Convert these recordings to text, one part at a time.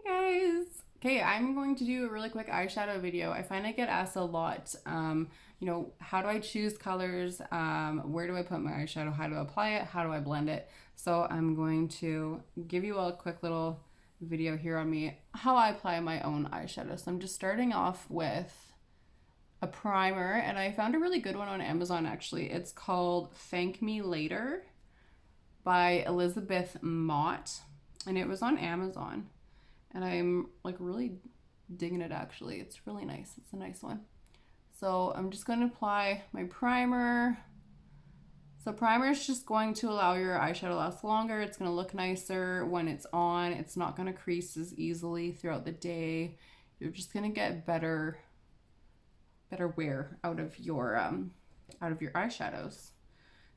Hey guys! Okay, I'm going to do a really quick eyeshadow video. I find I get asked a lot, how do I choose colors? Where do I put my eyeshadow? How do I apply it? How do I blend it? So I'm going to give you a quick little video here on me, how I apply my own eyeshadow. So I'm just starting off with a primer, and I found a really good one on Amazon actually. It's called Thank Me Later by Elizabeth Mott, and it was on Amazon. And I'm like really digging it actually. It's really nice. It's a nice one. So I'm just going to apply my primer. So primer is just going to allow your eyeshadow to last longer. It's going to look nicer when it's on. It's not going to crease as easily throughout the day. You're just going to get better wear out of your eyeshadows.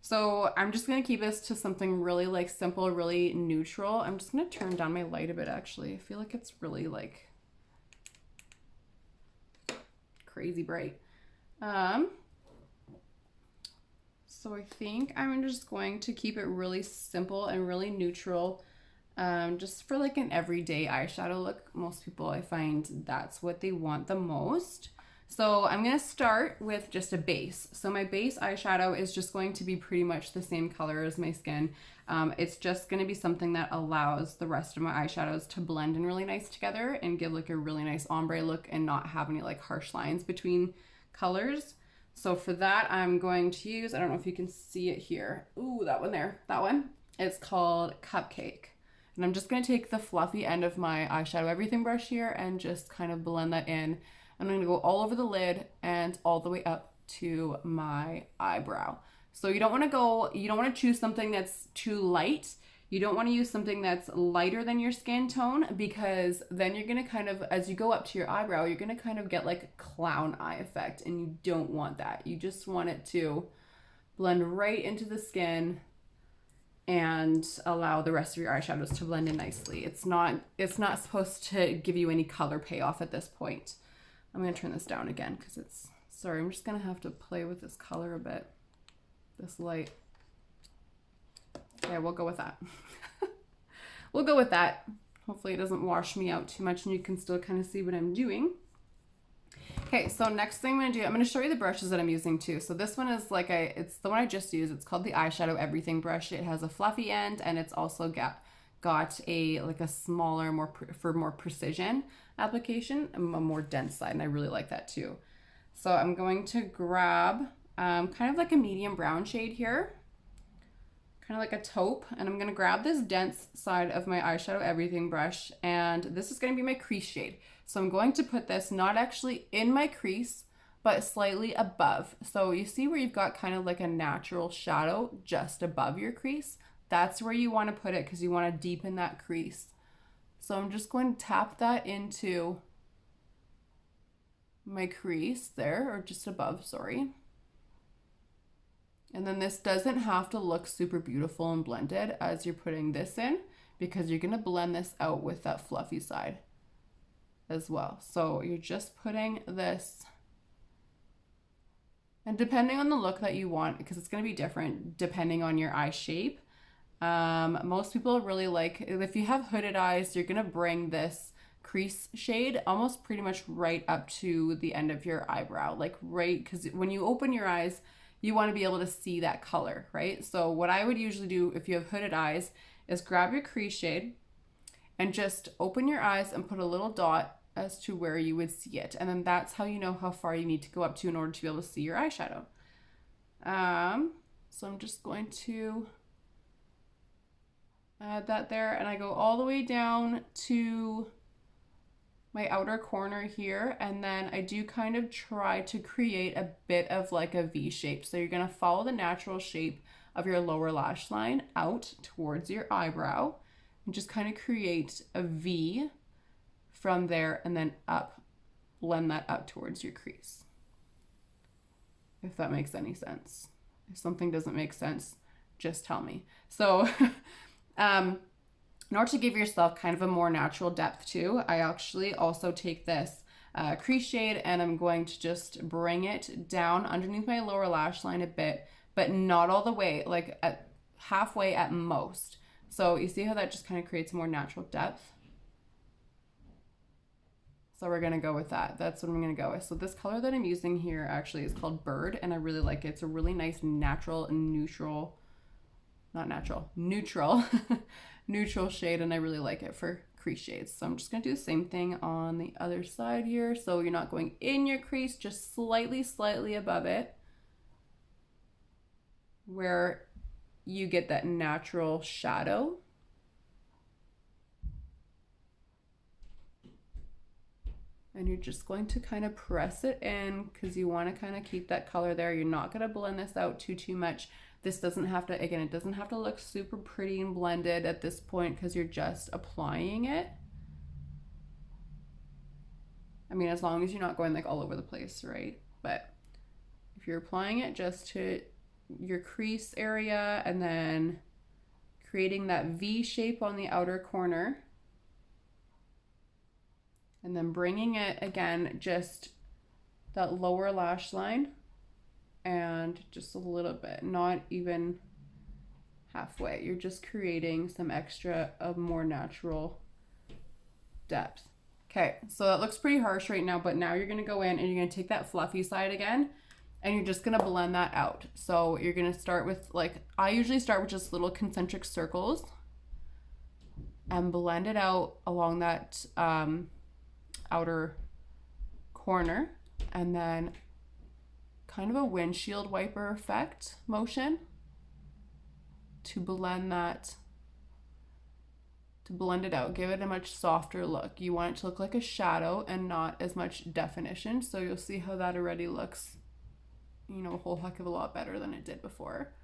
So I'm just gonna keep this to something really like simple, really neutral. I'm just gonna turn down my light a bit actually. I feel like it's really like crazy bright. So I think I'm just going to keep it really simple and really neutral. Just for like an everyday eyeshadow look. Most people, I find that's what they want the most. So I'm going to start with just a base. So my base eyeshadow is just going to be pretty much the same color as my skin. It's just going to be something that allows the rest of my eyeshadows to blend in really nice together and give like a really nice ombre look and not have any like harsh lines between colors. So for that, I'm going to use, I don't know if you can see it here. Ooh, that one there, that one. It's called Cupcake. And I'm just going to take the fluffy end of my eyeshadow everything brush here and just kind of blend that in. I'm going to go all over the lid and all the way up to my eyebrow. So you don't want to choose something that's too light. You don't want to use something that's lighter than your skin tone, because then you're going to kind of, as you go up to your eyebrow, you're going to kind of get like a clown eye effect, and you don't want that. You just want it to blend right into the skin and allow the rest of your eyeshadows to blend in nicely. It's not supposed to give you any color payoff at this point. I'm going to turn this down again because sorry, I'm just going to have to play with this color a bit, this light. Yeah, we'll go with that. We'll go with that. Hopefully it doesn't wash me out too much and you can still kind of see what I'm doing. Okay, so next thing I'm going to show you the brushes that I'm using too. So this one is it's the one I just used. It's called the Eyeshadow Everything brush. It has a fluffy end and it's also got a smaller, more precision application, a more dense side, and I really like that too. So I'm going to grab kind of like a medium brown shade here, kind of like a taupe, and I'm going to grab this dense side of my Eyeshadow Everything brush, and this is going to be my crease shade. So I'm going to put this not actually in my crease, but slightly above. So you see where you've got kind of like a natural shadow just above your crease? That's where you want to put it because you want to deepen that crease. So I'm just going to tap that into my crease there, or just above, sorry. And then this doesn't have to look super beautiful and blended as you're putting this in, because you're going to blend this out with that fluffy side as well. So you're just putting this, and depending on the look that you want, because it's going to be different depending on your eye shape. Most people really like, if you have hooded eyes, you're gonna bring this crease shade almost pretty much right up to the end of your eyebrow, like right, because when you open your eyes, you want to be able to see that color, right? So what I would usually do if you have hooded eyes is grab your crease shade and just open your eyes and put a little dot as to where you would see it, and then that's how you know how far you need to go up to in order to be able to see your eyeshadow. So I'm just going to add that there, and I go all the way down to my outer corner here, and then I do kind of try to create a bit of like a V shape. So you're going to follow the natural shape of your lower lash line out towards your eyebrow and just kind of create a V from there, and then up, blend that up towards your crease. If that makes any sense. If something doesn't make sense, just tell me. So in order to give yourself kind of a more natural depth too, I actually also take this crease shade and I'm going to just bring it down underneath my lower lash line a bit, but not all the way, like at halfway at most. So you see how that just kind of creates more natural depth? So we're gonna go with that. That's what I'm gonna go with. So this color that I'm using here actually is called Bird, and I really like it. It's a really nice natural and neutral, not natural, neutral, neutral shade, and I really like it for crease shades. So I'm just gonna do the same thing on the other side here. So you're not going in your crease, just slightly above it, where you get that natural shadow. And you're just going to kind of press it in because you want to kind of keep that color there. You're not going to blend this out too much. This doesn't have to, again, it doesn't have to look super pretty and blended at this point because you're just applying it. I mean, as long as you're not going like all over the place, right? But if you're applying it just to your crease area and then creating that V shape on the outer corner, and then bringing it again, just that lower lash line and just a little bit, not even halfway. You're just creating some extra of more natural depth. Okay, so that looks pretty harsh right now, but now you're gonna go in and you're gonna take that fluffy side again and you're just gonna blend that out. So you're gonna start with, like, I usually start with just little concentric circles and blend it out along that outer corner, and then kind of a windshield wiper effect motion to blend that, to blend it out, give it a much softer look. You want it to look like a shadow and not as much definition. So you'll see how that already looks, you know, a whole heck of a lot better than it did before.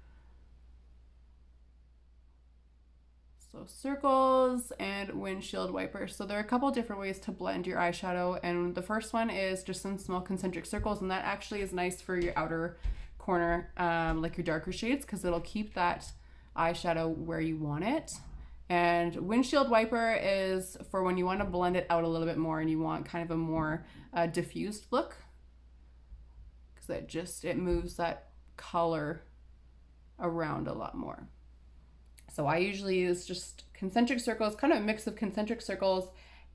So circles and windshield wipers. So there are a couple different ways to blend your eyeshadow, and the first one is just some small concentric circles, and that actually is nice for your outer corner, like your darker shades, because it'll keep that eyeshadow where you want it. And windshield wiper is for when you want to blend it out a little bit more and you want kind of a more diffused look, because it moves that color around a lot more. So I usually use just concentric circles, kind of a mix of concentric circles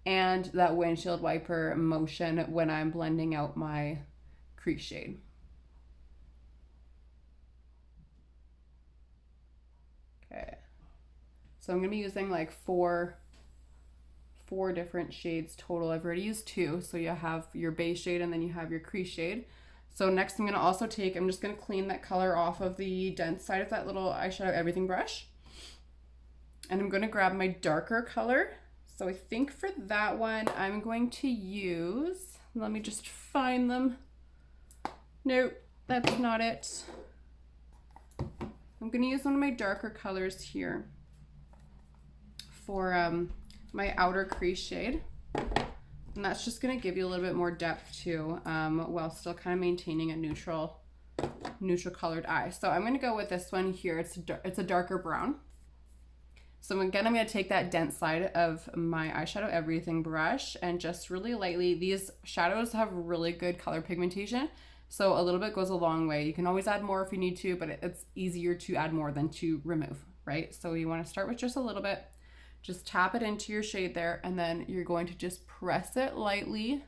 and that windshield wiper motion when I'm blending out my crease shade. Okay, so I'm gonna be using like four different shades total. I've already used 2, so you have your base shade and then you have your crease shade. So next I'm gonna also I'm just gonna clean that color off of the dense side of that little eyeshadow everything brush. And I'm gonna grab my darker color. So I think for that one, I'm going to use, let me just find them. Nope, that's not it. I'm gonna use one of my darker colors here for my outer crease shade. And that's just gonna give you a little bit more depth too, while still kind of maintaining a neutral colored eye. So I'm gonna go with this one here. It's a darker brown. So again, I'm going to take that dense side of my eyeshadow everything brush and just really lightly, these shadows have really good color pigmentation, so a little bit goes a long way. You can always add more if you need to, but it's easier to add more than to remove, right? So you want to start with just a little bit, just tap it into your shade there, and then you're going to just press it lightly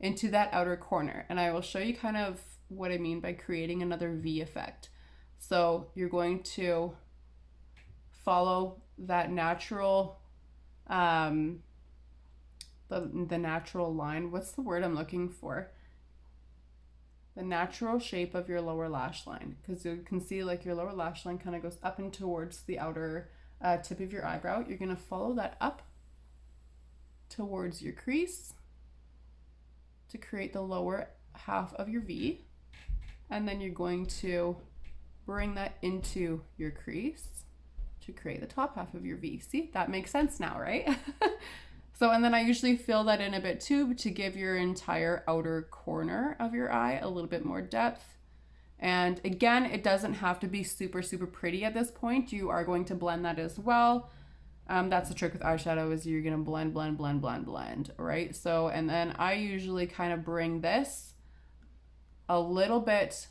into that outer corner. And I will show you kind of what I mean by creating another V effect. So you're going to follow that natural, the natural line. What's the word I'm looking for? The natural shape of your lower lash line. Because you can see like your lower lash line kind of goes up and towards the outer tip of your eyebrow. You're going to follow that up towards your crease to create the lower half of your V. And then you're going to bring that into your crease to create the top half of your V. See, that makes sense now, right? So, and then I usually fill that in a bit too to give your entire outer corner of your eye a little bit more depth. And again, it doesn't have to be super pretty at this point. You are going to blend that as well. That's the trick with eyeshadow, is you're gonna blend, right? So, and then I usually kind of bring this a little bit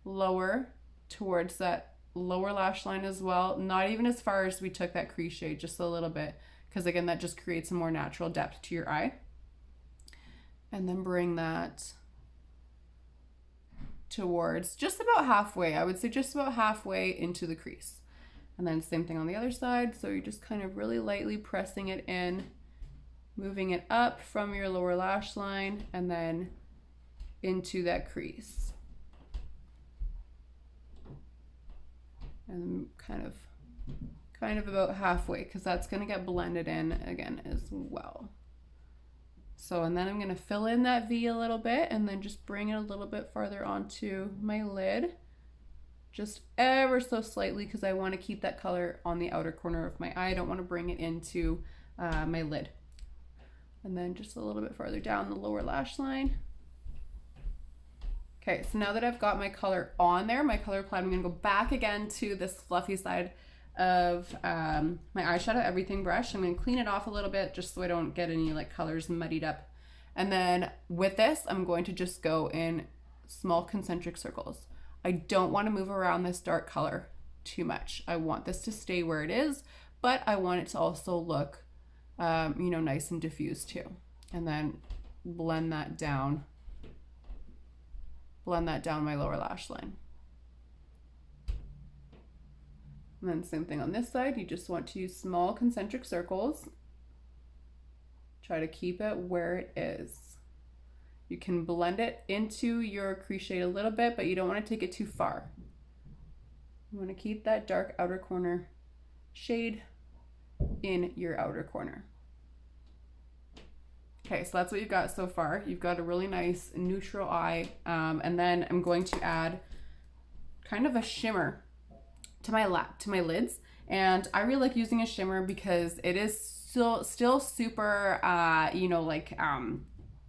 lower towards that lower lash line as well, not even as far as we took that crease shade, just a little bit, because again, that just creates a more natural depth to your eye. And then bring that towards just about halfway. I would say just about halfway into the crease. And then same thing on the other side. So you're just kind of really lightly pressing it in, moving it up from your lower lash line and then into that crease. And kind of about halfway, because that's going to get blended in again as well. So, and then I'm going to fill in that V a little bit and then just bring it a little bit farther onto my lid, just ever so slightly, because I want to keep that color on the outer corner of my eye. I don't want to bring it into my lid. And then just a little bit farther down the lower lash line. Okay, so now that I've got my color on there, my color palette, I'm going to go back again to this fluffy side of my Eyeshadow Everything brush. I'm going to clean it off a little bit just so I don't get any like colors muddied up. And then with this, I'm going to just go in small concentric circles. I don't want to move around this dark color too much. I want this to stay where it is, but I want it to also look, you know, nice and diffused too. And then blend that down my lower lash line. And then same thing on this side. You just want to use small concentric circles. Try to keep it where it is. You can blend it into your crease shade a little bit, but you don't want to take it too far. You want to keep that dark outer corner shade in your outer corner. Okay, so that's what you've got so far. You've got a really nice neutral eye, and then I'm going to add kind of a shimmer to my lids. And I really like using a shimmer because it is still super, you know, like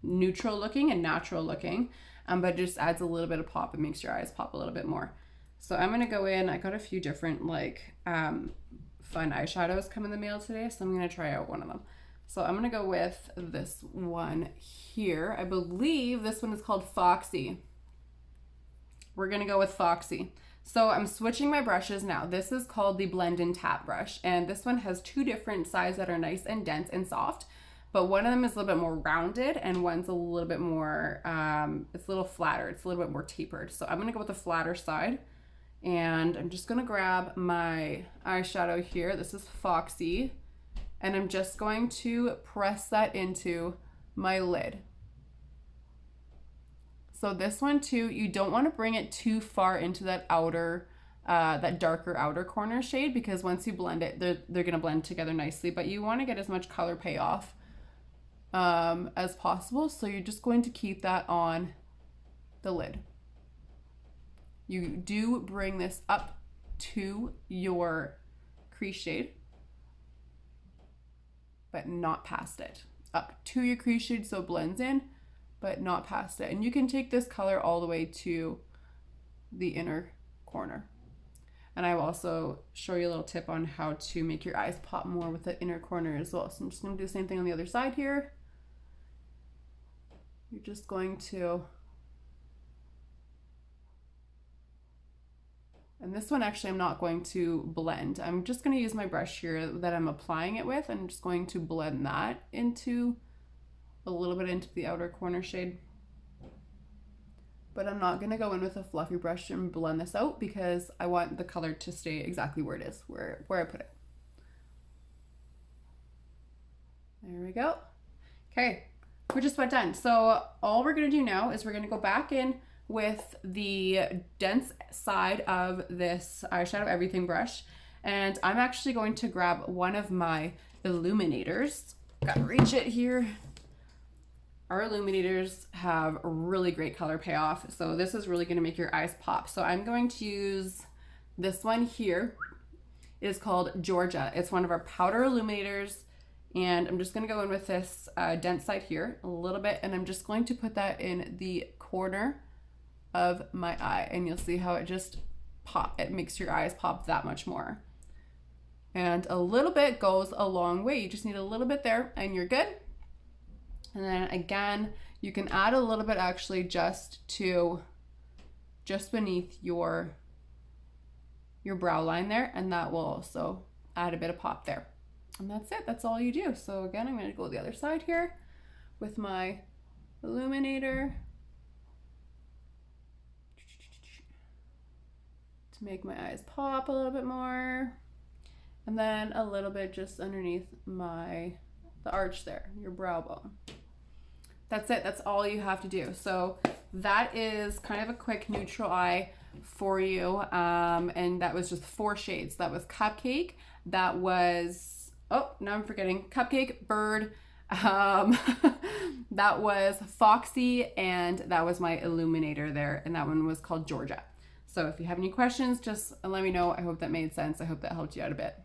neutral looking and natural looking, but it just adds a little bit of pop. It makes your eyes pop a little bit more. So I'm gonna go in. I got a few different like fun eyeshadows come in the mail today, so I'm gonna try out one of them. So I'm gonna go with this one here. I believe this one is called Foxy. We're gonna go with Foxy. So I'm switching my brushes now. This is called the Blend and Tap brush, and this one has two different sides that are nice and dense and soft, but one of them is a little bit more rounded and one's a little bit more, it's a little flatter. It's a little bit more tapered. So I'm gonna go with the flatter side, and I'm just gonna grab my eyeshadow here. This is Foxy. And I'm just going to press that into my lid. So this one too, you don't want to bring it too far into that outer, that darker outer corner shade, because once you blend it, they're gonna blend together nicely, but you want to get as much color payoff as possible. So you're just going to keep that on the lid. You do bring this up to your crease shade, but not past it. Up to your crease shade so it blends in, but not past it. And you can take this color all the way to the inner corner. And I will also show you a little tip on how to make your eyes pop more with the inner corner as well. So I'm just gonna do the same thing on the other side here. You're just going to, and this one actually I'm not going to blend. I'm just going to use my brush here that I'm applying it with. I'm just going to blend that into a little bit into the outer corner shade. But I'm not going to go in with a fluffy brush and blend this out because I want the color to stay exactly where it is, where I put it. There we go. Okay, we're just about done. So all we're going to do now is we're going to go back in with the dense side of this Eyeshadow Everything brush, and I'm actually going to grab one of my illuminators. Gotta reach it here. Our illuminators have really great color payoff, so this is really going to make your eyes pop. So I'm going to use this one here. It is called Georgia. It's one of our powder illuminators, and I'm just going to go in with this dense side here a little bit, and I'm just going to put that in the corner of my eye, and you'll see how it just it makes your eyes pop that much more. And a little bit goes a long way. You just need a little bit there and you're good. And then again, you can add a little bit actually just beneath your brow line there, and that will also add a bit of pop there. And that's it. That's all you do. So again, I'm going to go the other side here with my Illuminator to make my eyes pop a little bit more. And then a little bit just underneath the arch there, your brow bone. That's it. That's all you have to do. So that is kind of a quick neutral eye for you. And that was just 4 shades. That was Cupcake. That was, oh, now I'm forgetting. Cupcake, Bird. That was Foxy, and that was my Illuminator there. And that one was called Georgia. So if you have any questions, just let me know. I hope that made sense. I hope that helped you out a bit.